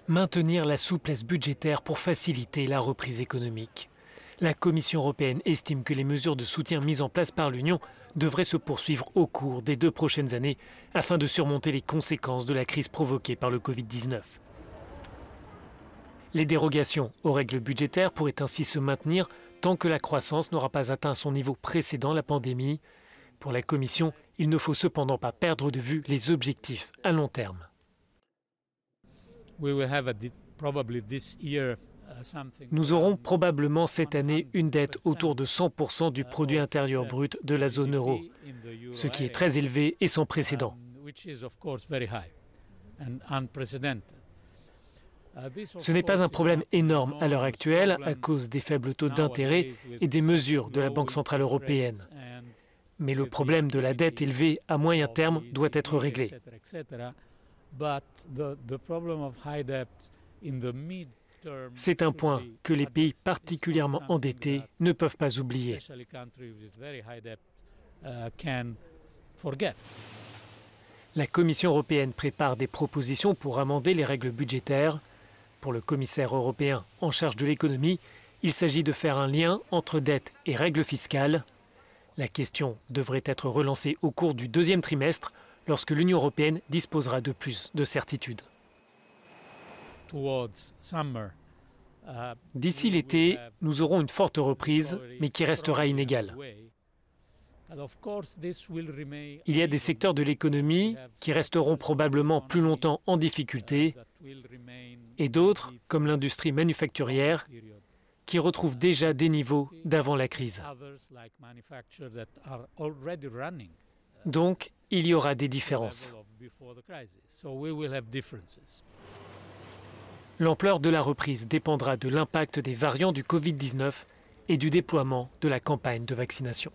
Maintenir la souplesse budgétaire pour faciliter la reprise économique. La Commission européenne estime que les mesures de soutien mises en place par l'Union devraient se poursuivre au cours des 2 prochaines années afin de surmonter les conséquences de la crise provoquée par le Covid-19. Les dérogations aux règles budgétaires pourraient ainsi se maintenir tant que la croissance n'aura pas atteint son niveau précédent la pandémie. Pour la Commission, il ne faut cependant pas perdre de vue les objectifs à long terme. Nous aurons probablement cette année une dette autour de 100% du produit intérieur brut de la zone euro, ce qui est très élevé et sans précédent. Ce n'est pas un problème énorme à l'heure actuelle à cause des faibles taux d'intérêt et des mesures de la Banque centrale européenne. Mais le problème de la dette élevée à moyen terme doit être réglé. C'est un point que les pays particulièrement endettés ne peuvent pas oublier. La Commission européenne prépare des propositions pour amender les règles budgétaires. Pour le commissaire européen en charge de l'économie, il s'agit de faire un lien entre dette et règles fiscales. La question devrait être relancée au cours du 2e trimestre, lorsque l'Union européenne disposera de plus de certitudes. D'ici l'été, nous aurons une forte reprise, mais qui restera inégale. Il y a des secteurs de l'économie qui resteront probablement plus longtemps en difficulté, et d'autres, comme l'industrie manufacturière, qui retrouvent déjà des niveaux d'avant la crise. Donc, il y aura des différences. L'ampleur de la reprise dépendra de l'impact des variants du Covid-19 et du déploiement de la campagne de vaccination.